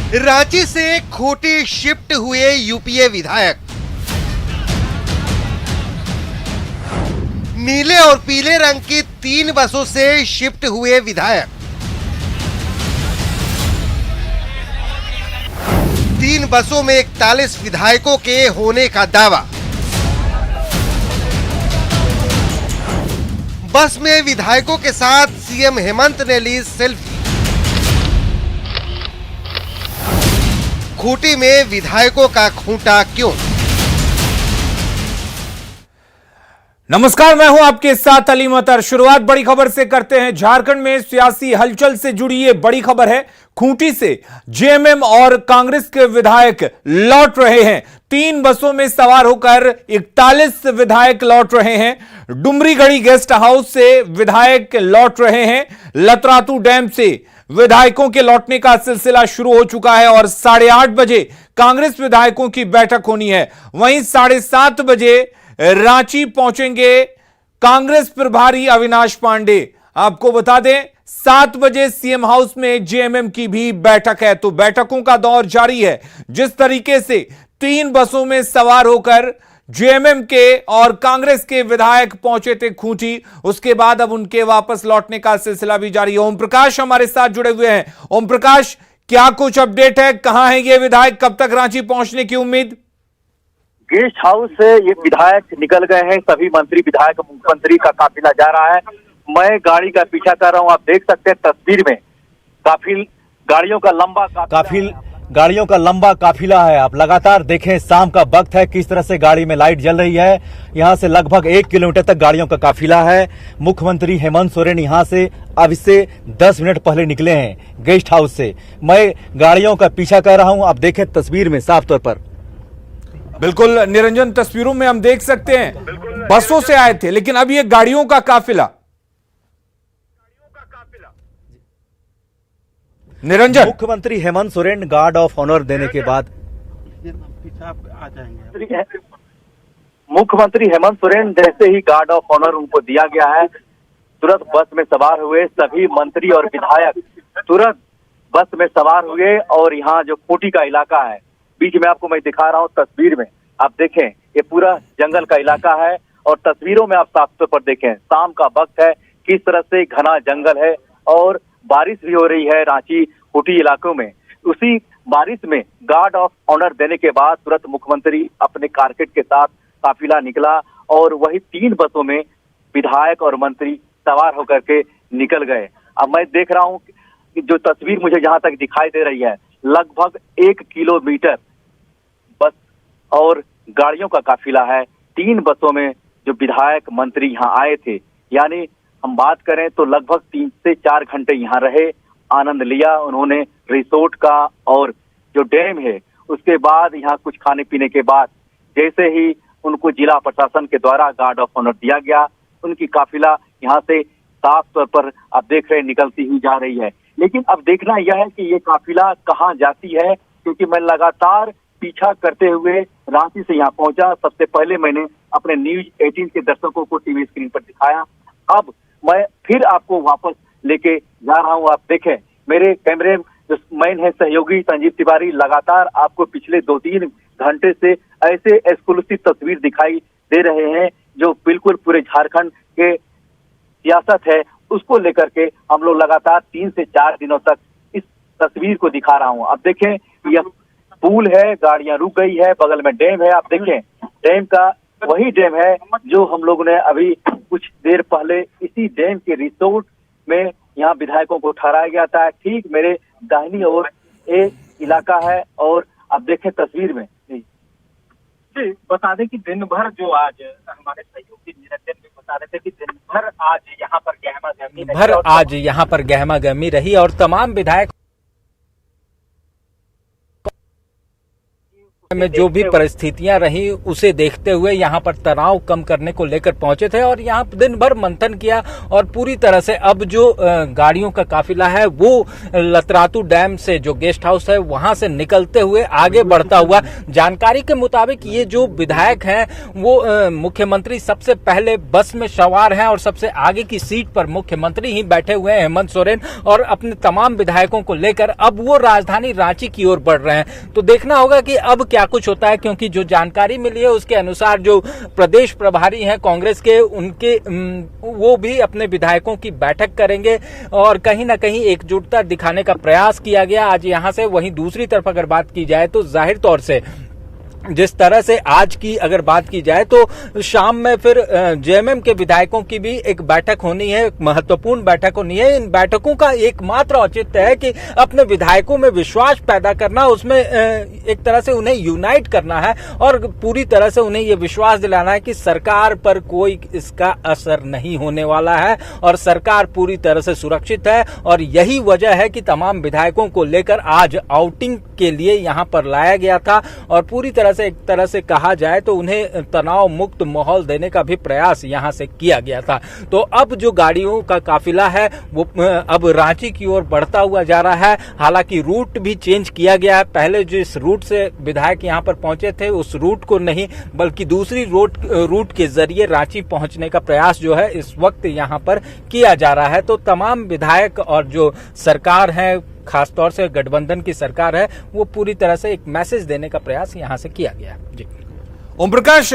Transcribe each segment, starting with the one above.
रांची से खूंटी शिफ्ट हुए यूपीए विधायक। नीले और पीले रंग की 3 बसों से शिफ्ट हुए विधायक। 3 बसों में 41 विधायकों के होने का दावा। बस में विधायकों के साथ सीएम हेमंत ने ली सेल्फी। खूंटी में विधायकों का खूंटा क्यों? नमस्कार, मैं हूं आपके साथ अली मतर। शुरुआत बड़ी खबर से करते हैं। झारखंड में सियासी हलचल से जुड़ी ये बड़ी खबर है। खूंटी से जेएमएम और कांग्रेस के विधायक लौट रहे हैं। 3 बसों में सवार होकर 41 विधायक लौट रहे हैं। डुमरीगढ़ी गेस्ट हाउस से विधायक लौट रहे हैं। लतरातू डैम से विधायकों के लौटने का सिलसिला शुरू हो चुका है और 8:30 बजे कांग्रेस विधायकों की बैठक होनी है। वहीं 7:30 बजे रांची पहुंचेंगे कांग्रेस प्रभारी अविनाश पांडे। आपको बता दें 7 बजे सीएम हाउस में जेएमएम की भी बैठक है। तो बैठकों का दौर जारी है। जिस तरीके से 3 बसों में सवार होकर जेएमएम के और कांग्रेस के विधायक पहुंचे थे खूंटी, उसके बाद अब उनके वापस लौटने का सिलसिला भी जारी है। ओम प्रकाश हमारे साथ जुड़े हुए हैं। ओम प्रकाश, क्या कुछ अपडेट है? कहां है ये विधायक? कब तक रांची पहुंचने की उम्मीद? गेस्ट हाउस से ये विधायक निकल गए हैं। सभी मंत्री विधायक मुख्यमंत्री का काफिला जा रहा है। मैं गाड़ी का पीछा कर रहा हूं। आप देख सकते हैं तस्वीर में गाड़ियों का लंबा काफिला है। आप लगातार देखें, शाम का वक्त है, किस तरह से गाड़ी में लाइट जल रही है। यहां से लगभग 1 किलोमीटर तक गाड़ियों का काफिला है। मुख्यमंत्री हेमंत सोरेन यहां से अब इससे 10 मिनट पहले निकले हैं गेस्ट हाउस से। मैं गाड़ियों का पीछा कर रहा हूं। आप देखें तस्वीर में साफ तौर पर। बिल्कुल निरंजन, तस्वीरों में हम देख सकते हैं बसों से आए थे, लेकिन अब ये गाड़ियों का काफिला। निरंजन, मुख्यमंत्री Hemant Soren guard of honour देने के बाद मुख्यमंत्री हेमंत सोरेन जैसे ही गार्ड ऑफ ऑनर उनको दिया गया है, तुरंत बस में सवार हुए सभी मंत्री और विधायक तुरंत बस में सवार हुए। और यहाँ जो खूंटी का इलाका है, बीच में आपको मैं दिखा रहा हूँ तस्वीर में, आप देखें ये पूरा जंगल का इलाका है। और तस्वीरों में आप साफ तौर पर देखें, शाम का वक्त है, किस तरह से घना जंगल है और बारिश भी हो रही है रांची खूंटी इलाकों में। उसी बारिश में गार्ड ऑफ ऑनर देने के बाद तुरंत मुख्यमंत्री अपने कारकेट के साथ काफिला निकला और वही 3 बसों में विधायक और मंत्री सवार होकर के निकल गए। अब मैं देख रहा हूँ कि जो तस्वीर मुझे जहां तक दिखाई दे रही है, लगभग 1 किलोमीटर बस और गाड़ियों का काफिला है। 3 बसों में जो विधायक मंत्री यहाँ आए थे, यानी हम बात करें तो लगभग 3 से 4 घंटे यहाँ रहे, आनंद लिया उन्होंने रिसोर्ट का और जो डैम है उसके बाद यहाँ कुछ खाने पीने के बाद जैसे ही उनको जिला प्रशासन के द्वारा गार्ड ऑफ ऑनर दिया गया, उनकी काफिला यहाँ से साफ तौर पर आप देख रहे निकलती हुई जा रही है। लेकिन अब देखना यह है कि ये काफिला कहाँ जाती है, क्योंकि मैं लगातार पीछा करते हुए रांची से यहाँ पहुंचा। सबसे पहले मैंने अपने न्यूज 18 के दर्शकों को टीवी स्क्रीन पर दिखाया। अब मैं फिर आपको वापस लेके जा रहा हूँ। आप देखें, मेरे कैमरे जो मैन है सहयोगी संजीव तिवारी लगातार आपको पिछले 2-3 घंटे से ऐसे एक्सक्लूसिव तस्वीर दिखाई दे रहे हैं जो बिल्कुल पूरे झारखंड के सियासत है उसको लेकर के हम लोग लगातार 3 से 4 दिनों तक इस तस्वीर को दिखा रहा हूँ। अब देखें, यह पुल है, गाड़ियां रुक गई है, बगल में डैम है। आप देखें, डैम का वही डैम है जो हम लोगों ने अभी कुछ देर पहले इसी डैम के रिसोर्ट में यहाँ विधायकों को ठहराया गया था। ठीक मेरे दाहिनी ओर एक इलाका है और आप देखें तस्वीर में। जी, बता दें कि दिन भर जो आज हमारे सहयोगी निरंजन भी बता रहे थे कि दिन भर आज यहाँ पर गहमा गहमी रही और तमाम विधायक में जो भी परिस्थितियां रही उसे देखते हुए यहाँ पर तनाव कम करने को लेकर पहुंचे थे और यहाँ दिन भर मंथन किया और पूरी तरह से अब जो गाड़ियों का काफिला है वो लतरातू डैम से जो गेस्ट हाउस है वहां से निकलते हुए आगे बढ़ता हुआ, जानकारी के मुताबिक ये जो विधायक हैं वो मुख्यमंत्री सबसे पहले बस में सवार हैं और सबसे आगे की सीट पर मुख्यमंत्री ही बैठे हुए हैं हेमंत सोरेन, और अपने तमाम विधायकों को लेकर अब वो राजधानी रांची की ओर बढ़ रहे हैं। तो देखना होगा कि अब क्या कुछ होता है, क्योंकि जो जानकारी मिली है उसके अनुसार जो प्रदेश प्रभारी हैं कांग्रेस के उनके वो भी अपने विधायकों की बैठक करेंगे और कहीं ना कहीं एकजुटता दिखाने का प्रयास किया गया आज यहां से। वहीं दूसरी तरफ अगर बात की जाए तो जाहिर तौर से जिस तरह से आज की अगर बात की जाए तो शाम में फिर जेएमएम के विधायकों की भी एक बैठक होनी है, एक महत्वपूर्ण बैठक होनी है। इन बैठकों का एकमात्र औचित्य है कि अपने विधायकों में विश्वास पैदा करना, उसमें एक तरह से उन्हें यूनाइट करना है और पूरी तरह से उन्हें ये विश्वास दिलाना है कि सरकार पर कोई इसका असर नहीं होने वाला है और सरकार पूरी तरह से सुरक्षित है। और यही वजह है कि तमाम विधायकों को लेकर आज आउटिंग के लिए यहाँ पर लाया गया था और पूरी तरह से एक तरह से कहा जाए तो उन्हें तनाव मुक्त माहौल देने का भी प्रयास यहां से किया गया था। तो अब जो गाड़ियों का काफिला है वो अब रांची की ओर बढ़ता हुआ जा रहा है। हालांकि रूट भी चेंज किया गया है, पहले जिस रूट से विधायक यहां पर पहुंचे थे उस रूट को नहीं बल्कि दूसरी रूट के जरिए रांची पहुंचने का प्रयास जो है इस वक्त यहां पर किया जा रहा है। तो तमाम विधायक और जो सरकार है, खासतौर से गठबंधन की सरकार है, वो पूरी तरह से एक मैसेज देने का प्रयास यहां से किया गया है। जी ओम प्रकाश,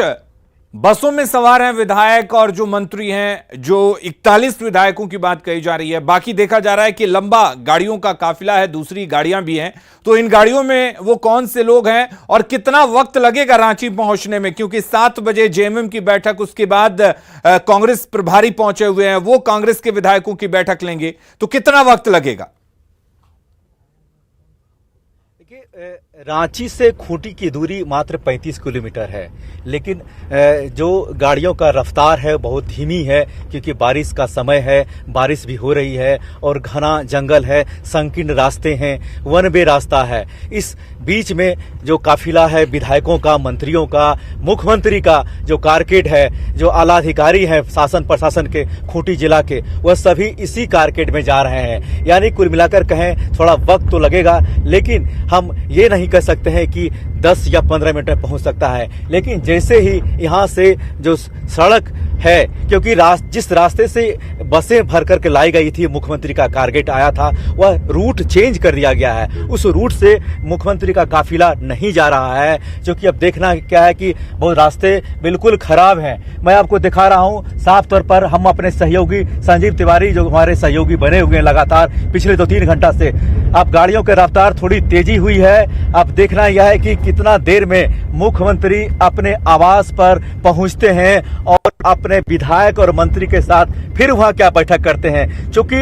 बसों में सवार हैं विधायक और जो मंत्री हैं, जो 41 विधायकों की बात कही जा रही है, बाकी देखा जा रहा है कि लंबा गाड़ियों का काफिला है, दूसरी गाड़ियां भी हैं। तो इन गाड़ियों में वो कौन से लोग हैं और कितना वक्त लगेगा रांची पहुंचने में, क्योंकि 7 बजे जेएमएम की बैठक, उसके बाद कांग्रेस प्रभारी पहुंचे हुए हैं, वो कांग्रेस के विधायकों की बैठक लेंगे, तो कितना वक्त लगेगा? रांची से खूंटी की दूरी मात्र 35 किलोमीटर है, लेकिन जो गाड़ियों का रफ्तार है बहुत धीमी है क्योंकि बारिश का समय है, बारिश भी हो रही है और घना जंगल है, संकीर्ण रास्ते हैं, वन वे रास्ता है। इस बीच में जो काफिला है विधायकों का, मंत्रियों का, मुख्यमंत्री का जो कारकेड है, जो आला अधिकारी है शासन प्रशासन के खूंटी जिला के, वह सभी इसी कारकेड में जा रहे हैं। यानी कुल मिलाकर कहें थोड़ा वक्त तो लगेगा, लेकिन हम ये नहीं कह सकते हैं कि 10 या 15 मिनट में पहुंच सकता है। लेकिन जैसे ही यहाँ से जो सड़क है, क्योंकि जिस रास्ते से बसें भर करके लाई गई थी, मुख्यमंत्री का कारगेट आया था, वह रूट चेंज कर दिया गया है। उस रूट से मुख्यमंत्री का काफिला नहीं जा रहा है, क्योंकि अब देखना क्या है कि वो रास्ते बिल्कुल खराब हैं। मैं आपको दिखा रहा हूं साफ तौर पर, हम अपने सहयोगी संजीव तिवारी जो हमारे सहयोगी बने हुए हैं लगातार पिछले 2-3 घंटा से, अब गाड़ियों की रफ्तार थोड़ी तेजी हुई है। अब देखना यह है कि कितना देर में मुख्यमंत्री अपने आवास पर पहुंचते हैं और अपने विधायक और मंत्री के साथ फिर वहां क्या बैठक करते हैं। क्योंकि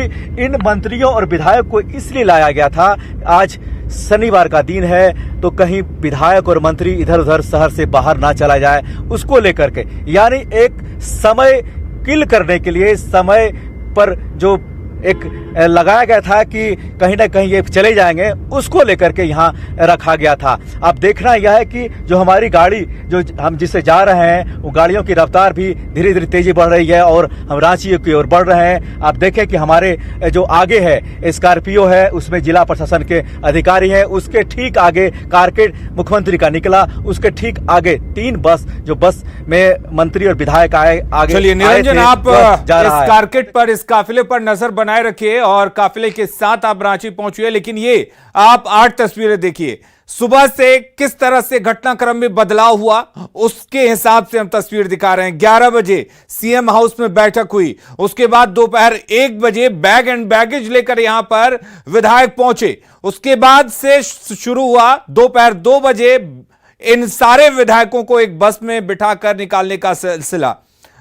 इन मंत्रियों और विधायक को इसलिए लाया गया था, आज शनिवार का दिन है तो कहीं विधायक और मंत्री इधर उधर शहर से बाहर ना चला जाए, उसको लेकर के, यानी एक समय किल करने के लिए समय पर जो एक लगाया गया था कि कहीं ना कहीं ये चले जाएंगे, उसको लेकर के यहाँ रखा गया था। अब देखना यह है कि जो हमारी गाड़ी जो हम जिससे जा रहे हैं वो गाड़ियों की रफ्तार भी धीरे धीरे तेजी बढ़ रही है और हम रांची की ओर बढ़ रहे हैं। आप देखें कि हमारे जो आगे है स्कॉर्पियो है, उसमें जिला प्रशासन के अधिकारी हैं, उसके ठीक आगे कारकेड मुख्यमंत्री का निकला, उसके ठीक आगे 3 बस जो बस में मंत्री और विधायक आए आगे। चलिए निरंजन, आप इस कारकेड पर, इस काफिले पर नजर बनाए रखिए और काफिले के साथ आप रांची पहुंचिए। लेकिन ये आप 8 तस्वीरें देखिए, सुबह से किस तरह से घटनाक्रम में बदलाव हुआ उसके हिसाब से हम तस्वीर दिखा रहे हैं। 11 बजे सीएम हाउस में बैठक हुई, उसके बाद दोपहर 1 बजे बैग एंड बैगेज लेकर यहां पर विधायक पहुंचे, उसके बाद से शुरू हुआ दोपहर 2 बजे इन सारे विधायकों को एक बस में बिठाकर निकालने का सिलसिला।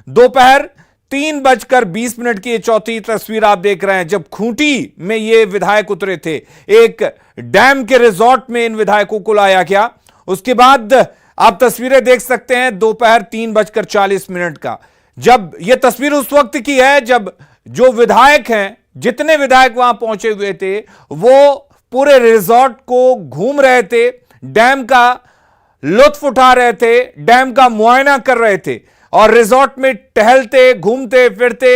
दोपहर 3:20 की ये चौथी तस्वीर आप देख रहे हैं जब खूंटी में ये विधायक उतरे थे। एक डैम के रिजॉर्ट में इन विधायकों को लाया गया। उसके बाद आप तस्वीरें देख सकते हैं दोपहर 3:40 का, जब यह तस्वीर उस वक्त की है जब जो विधायक हैं, जितने विधायक वहां पहुंचे हुए थे, वो पूरे रिजॉर्ट को घूम रहे थे, डैम का लुत्फ उठा रहे थे, डैम का मुआयना कर रहे थे और रिजॉर्ट में टहलते घूमते फिरते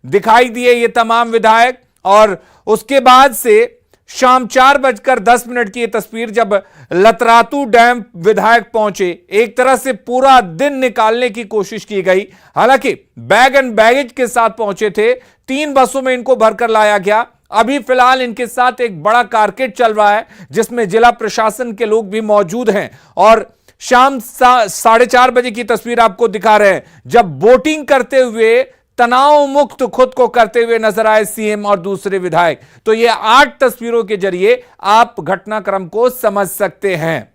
दिखाई दिए ये तमाम विधायक। और उसके बाद से शाम 4:10 की तस्वीर जब लतरातू डैम विधायक पहुंचे, एक तरह से पूरा दिन निकालने की कोशिश की गई। हालांकि बैग एंड बैगेज के साथ पहुंचे थे, 3 बसों में इनको भरकर लाया गया। अभी फिलहाल इनके साथ एक बड़ा कारकेट चल रहा है जिसमें जिला प्रशासन के लोग भी मौजूद हैं। और शाम 4:30 बजे की तस्वीर आपको दिखा रहे हैं जब बोटिंग करते हुए तनाव मुक्त खुद को करते हुए नजर आए सीएम और दूसरे विधायक। तो ये 8 तस्वीरों के जरिए आप घटनाक्रम को समझ सकते हैं।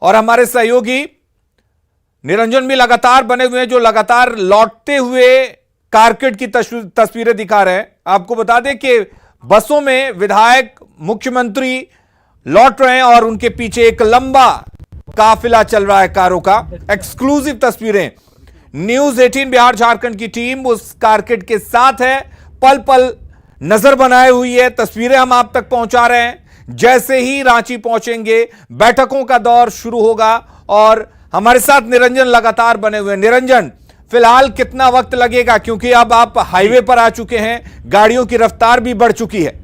और हमारे सहयोगी निरंजन भी लगातार बने हुए हैं जो लगातार लौटते हुए कारकेट की तस्वीरें दिखा रहे हैं। आपको बता दें कि बसों में विधायक मुख्यमंत्री लौट रहे हैं और उनके पीछे एक लंबा काफिला चल रहा है कारों का। एक्सक्लूसिव तस्वीरें, न्यूज 18 बिहार झारखंड की टीम उस कारकेट के साथ है, पल पल नजर बनाए हुई है, तस्वीरें हम आप तक पहुंचा रहे हैं। जैसे ही रांची पहुंचेंगे बैठकों का दौर शुरू होगा और हमारे साथ निरंजन लगातार बने हुए हैं। निरंजन, फिलहाल कितना वक्त लगेगा, क्योंकि अब आप हाईवे पर आ चुके हैं, गाड़ियों की रफ्तार भी बढ़ चुकी है।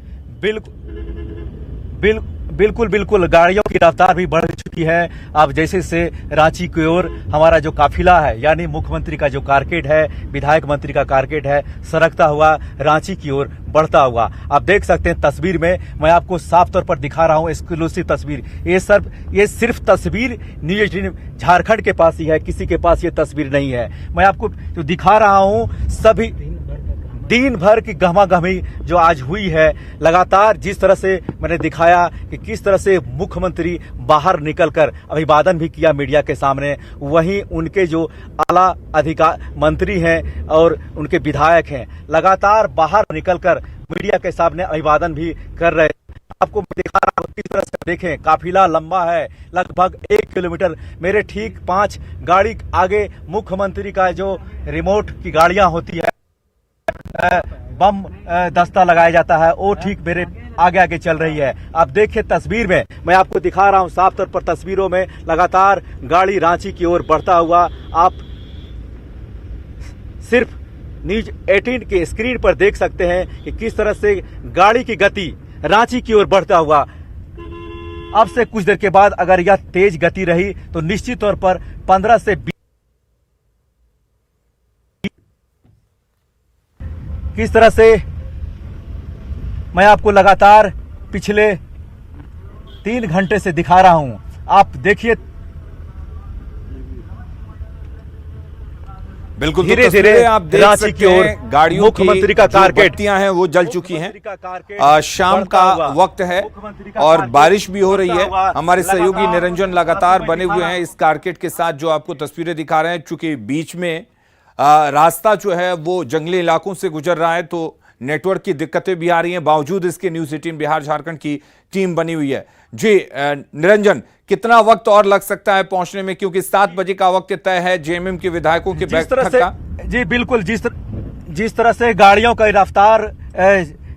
बिल्कुल गाड़ियों की रफ्तार भी बढ़ चुकी है। अब जैसे से रांची की ओर हमारा जो काफिला है, यानी मुख्यमंत्री का जो कारकेट है, विधायक मंत्री का कारकेट है, सरकता हुआ रांची की ओर बढ़ता हुआ आप देख सकते हैं। तस्वीर में मैं आपको साफ तौर पर दिखा रहा हूं, एक्सक्लूसिव तस्वीर। ये सिर्फ तस्वीर न्यूज 18 झारखंड के पास ही है, किसी के पास ये तस्वीर नहीं है। मैं आपको जो दिखा रहा हूं, सभी दिन भर की गहमागहमी जो आज हुई है, लगातार जिस तरह से मैंने दिखाया कि किस तरह से मुख्यमंत्री बाहर निकलकर अभिवादन भी किया मीडिया के सामने, वहीं उनके जो आला अधिकार मंत्री हैं और उनके विधायक हैं लगातार बाहर निकलकर मीडिया के सामने अभिवादन भी कर रहे हैं। आपको मैं दिखा रहा हूं किस तरह से, देखें काफिला लंबा है, लगभग 1 किलोमीटर। मेरे ठीक 5 गाड़ी आगे मुख्यमंत्री का जो रिमोट की गाड़ियां होती है, बम दस्ता लगाया जाता है, वो ठीक मेरे आगे आगे चल रही है। आप देखिए तस्वीर में, मैं आपको दिखा रहा हूं साफ तौर पर तस्वीरों में, लगातार गाड़ी रांची की ओर बढ़ता हुआ आप सिर्फ न्यूज 18 के स्क्रीन पर देख सकते हैं कि किस तरह से गाड़ी की गति रांची की ओर बढ़ता हुआ। अब से कुछ देर के बाद अगर यह तेज गति रही तो निश्चित तौर पर 15 से 20 किस तरह से मैं आपको लगातार पिछले 3 घंटे से दिखा रहा हूं। आप देखिए बिल्कुल, धीरे धीरे आप देख सकते हैं गाड़ियों मुख्यमंत्री का कारकेट हैं वो जल चुकी हैं। शाम का वक्त है और बारिश भी हो रही है। हमारे सहयोगी निरंजन लगातार बने हुए हैं इस कारकेट के साथ जो आपको तस्वीरें दिखा रहे हैं। चूंकि बीच में रास्ता जो है वो जंगली इलाकों से गुजर रहा है तो नेटवर्क की दिक्कतें भी आ रही हैं, बावजूद इसके न्यूज 18 बिहार झारखंड की टीम बनी हुई है। जी निरंजन, कितना वक्त और लग सकता है पहुंचने में, क्योंकि 7 बजे का वक्त तय है जेएमएम के विधायकों के बैठक का? जी बिल्कुल, जिस तरह से गाड़ियों का रफ्तार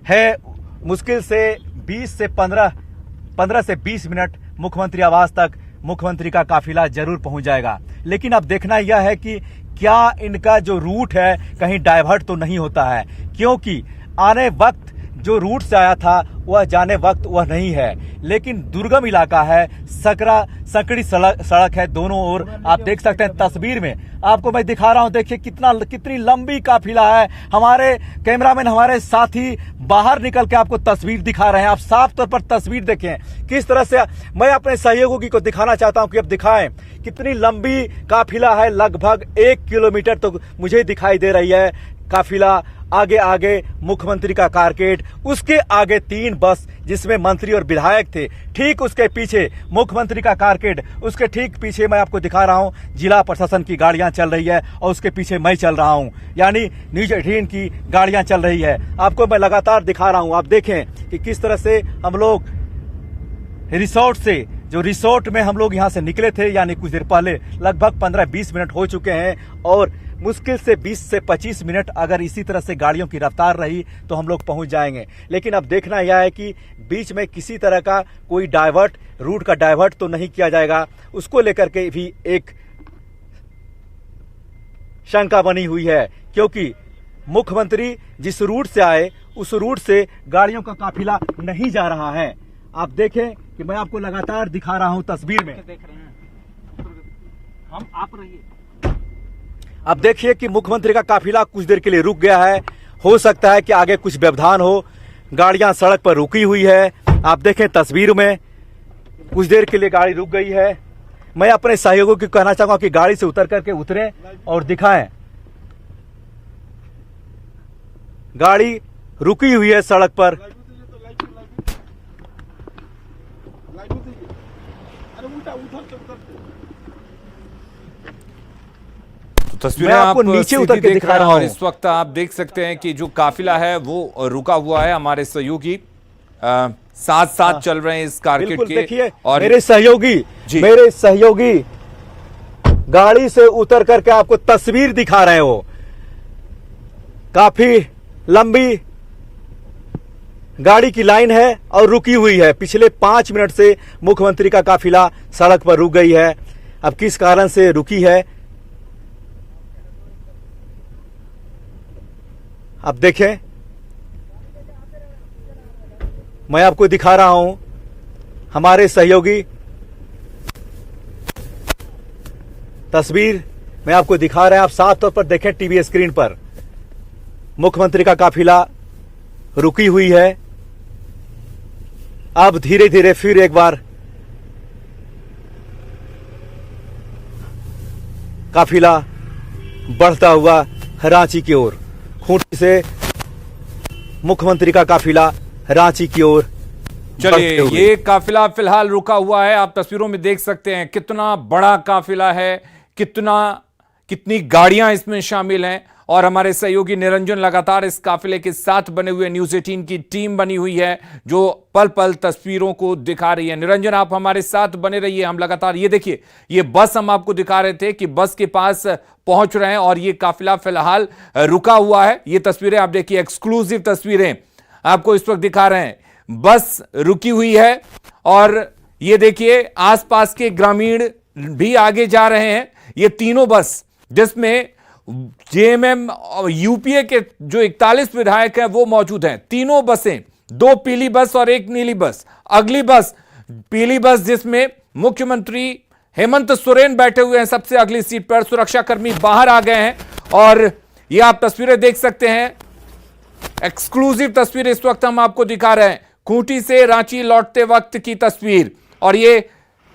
है, मुश्किल से 15 से 20 मिनट मुख्यमंत्री आवास तक मुख्यमंत्री का काफिला जरूर पहुंच जाएगा। लेकिन अब देखना यह है कि क्या इनका जो रूट है कहीं डाइवर्ट तो नहीं होता है, क्योंकि आने वक्त जो रूट से आया था वह जाने वक्त वह नहीं है, लेकिन दुर्गम इलाका है, सकड़ी सड़क है दोनों ओर। आप देख सकते हैं तस्वीर में, आपको मैं दिखा रहा हूं, देखिए कितनी लंबी काफिला है। हमारे कैमरामैन, हमारे साथी बाहर निकल के आपको तस्वीर दिखा रहे हैं। आप साफ तौर पर तस्वीर देखें किस तरह से। मैं अपने सहयोगी को दिखाना चाहता हूं कि अब दिखाएं कितनी लंबी काफिला है, लगभग 1 किलोमीटर तो मुझे दिखाई दे रही है काफिला। आगे आगे मुख्यमंत्री का कारकेट, उसके आगे 3 बस जिसमें मंत्री और विधायक थे, ठीक उसके पीछे मुख्यमंत्री का कारकेट, उसके ठीक पीछे मैं आपको दिखा रहा हूं जिला प्रशासन की गाड़ियां चल रही है और उसके पीछे मैं चल रहा हूं, यानी न्यूज 18 की गाड़ियां चल रही है। आपको मैं लगातार दिखा रहा हूं। आप देखें कि किस तरह से हम लोग रिसोर्ट में हम लोग यहां से निकले थे, यानी कुछ देर पहले, लगभग 15-20 मिनट हो चुके हैं और मुश्किल से 20 से 25 मिनट अगर इसी तरह से गाड़ियों की रफ्तार रही तो हम लोग पहुंच जाएंगे। लेकिन अब देखना यह है कि बीच में किसी तरह का कोई रूट का डाइवर्ट तो नहीं किया जाएगा, उसको लेकर के भी एक शंका बनी हुई है, क्योंकि मुख्यमंत्री जिस रूट से आए उस रूट से गाड़ियों का काफिला नहीं जा रहा है। आप देखें कि मैं आपको लगातार दिखा रहा हूं तस्वीर में। देख रहे हैं हम, आप रहिए। अब देखिए कि मुख्यमंत्री का काफिला कुछ देर के लिए रुक गया है। हो सकता है कि आगे कुछ व्यवधान हो, गाड़ियां सड़क पर रुकी हुई है। आप देखें तस्वीर में कुछ देर के लिए गाड़ी रुक गई है। मैं अपने सहयोगियों को कहना चाहूंगा कि गाड़ी से उतर करके उतरें और दिखाएं। गाड़ी रुकी हुई है सड़क पर। तस्वीरें मैं आपको आप नीचे सीधी उतर के देख दिखा रहे हैं रहा और हूं। इस वक्त आप देख सकते हैं कि जो काफिला है वो रुका हुआ है। हमारे सहयोगी साथ साथ चल रहे हैं इस कारकेट बिल्कुल, के। देखिए और मेरे सहयोगी गाड़ी से उतर करके आपको तस्वीर दिखा रहे हो। काफी लंबी गाड़ी की लाइन है और रुकी हुई है। पिछले 5 मिनट से मुख्यमंत्री का काफिला सड़क पर रुक गई है। अब किस कारण से रुकी है, अब देखें। मैं आपको दिखा रहा हूं, हमारे सहयोगी तस्वीर मैं आपको दिखा रहे हैं। आप साफ तौर पर देखें टीवी स्क्रीन पर, मुख्यमंत्री का काफिला रुकी हुई है। अब धीरे धीरे फिर एक बार काफिला बढ़ता हुआ रांची की ओर, खूंटी से मुख्यमंत्री का काफिला रांची की ओर। चलिए, ये काफिला फिलहाल रुका हुआ है। आप तस्वीरों में देख सकते हैं कितना बड़ा काफिला है, कितनी गाड़ियां इसमें शामिल हैं। और हमारे सहयोगी निरंजन लगातार इस काफिले के साथ बने हुए न्यूज़ 18 की टीम बनी हुई है जो पल पल तस्वीरों को दिखा रही है। निरंजन, आप हमारे साथ बने रहिए, हम लगातार ये देखिए, ये बस हम आपको दिखा रहे थे कि बस के पास पहुंच रहे हैं और ये काफिला फिलहाल रुका हुआ है। ये तस्वीरें आप देखिए, एक्सक्लूसिव तस्वीरें आपको इस वक्त दिखा रहे हैं। बस रुकी हुई है और ये देखिए आसपास के ग्रामीण भी आगे जा रहे हैं। ये तीनों बस, जिसमें जेएमएम और यूपीए के जो 41 विधायक हैं वो मौजूद हैं। तीनों बसें, 2 पीली बस और 1 नीली बस। अगली बस पीली बस जिसमें मुख्यमंत्री हेमंत सोरेन बैठे हुए हैं सबसे अगली सीट पर। सुरक्षाकर्मी बाहर आ गए हैं और ये आप तस्वीरें देख सकते हैं, एक्सक्लूसिव तस्वीर इस वक्त हम आपको दिखा रहे हैं। खूंटी से रांची लौटते वक्त की तस्वीर और ये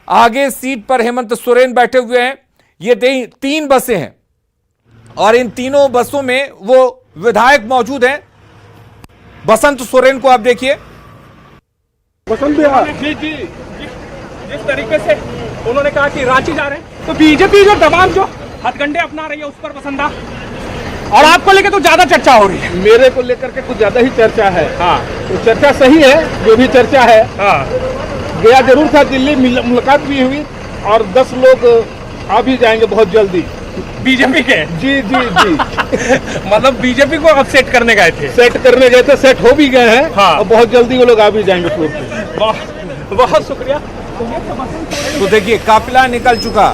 आगे सीट पर हेमंत सोरेन बैठे हुए हैं। ये 3 बसें हैं और इन तीनों बसों में वो विधायक मौजूद हैं। बसंत सोरेन को आप देखिए। जी जिस तरीके से उन्होंने कहा कि रांची जा रहे हैं, तो बीजेपी जो तमाम जो हथकंडे अपना रही है उस पर पसंद आ, और आपको लेकर तो ज्यादा चर्चा हो रही है। मेरे को लेकर के कुछ ज्यादा ही चर्चा है। हाँ, तो चर्चा सही है, जो भी चर्चा है। हाँ, गया जरूर था, दिल्ली मुलाकात भी हुई और 10 लोग आ भी जाएंगे बहुत जल्दी बीजेपी के। जी जी जी मतलब बीजेपी को अब सेट करने गए थे। सेट करने गए थे, सेट हो भी गए हैं। हाँ, और बहुत जल्दी वो लोग आ भी जाएंगे टूर पे। बहुत शुक्रिया। तो देखिए काफिला निकल चुका।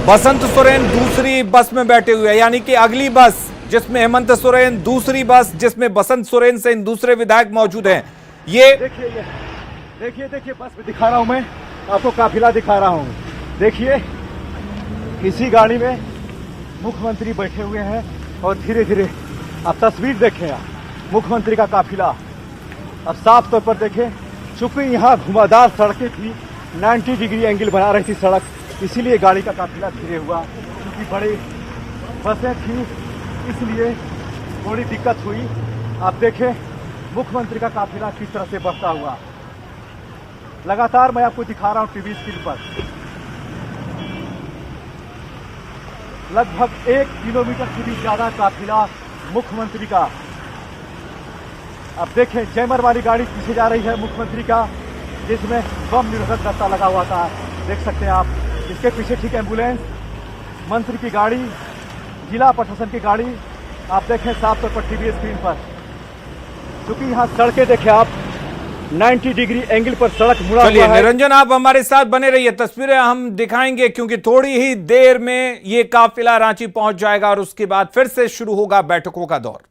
बसंत सोरेन दूसरी बस में बैठे हुए हैं, यानी कि अगली बस जिसमें हेमंत सोरेन, दूसरी बस जिसमें बसंत सोरेन से दूसरे विधायक मौजूद हैं। ये देखिए बस में दिखा रहा हूं, मैं आपको काफिला दिखा रहा हूं। देखिए इसी गाड़ी में मुख्यमंत्री बैठे हुए हैं और धीरे धीरे आप तस्वीर देखें, मुख्यमंत्री का काफिला अब साफ तौर पर देखें। चूंकि यहाँ घुमावदार सड़कें थी, 90 डिग्री एंगल बना रही थी सड़क, इसीलिए गाड़ी का काफिला धीरे हुआ। क्योंकि बड़ी बसें थी इसलिए थोड़ी दिक्कत हुई। आप देखें मुख्यमंत्री का काफिला किस तरह से बढ़ता हुआ, लगातार मैं आपको दिखा रहा हूं टीवी स्क्रीन पर। लगभग 1 किलोमीटर से भी ज्यादा काफिला मुख्यमंत्री का। अब देखें जैमर वाली गाड़ी पीछे जा रही है मुख्यमंत्री का, जिसमें बम निरोधक दस्ता लगा हुआ था, देख सकते हैं आप। इसके पीछे ठीक एम्बुलेंस, मंत्री की गाड़ी जिला प्रशासन की गाड़ी आप देखें साफ तौर पर टीवी स्क्रीन पर, क्योंकि यहाँ सड़कें देखें आप 90 डिग्री एंगल पर सड़क मुड़ा चलिए हुआ है। निरंजन, आप हमारे साथ बने रहिए, तस्वीरें हम दिखाएंगे क्योंकि थोड़ी ही देर में ये काफिला रांची पहुंच जाएगा और उसके बाद फिर से शुरू होगा बैठकों का दौर।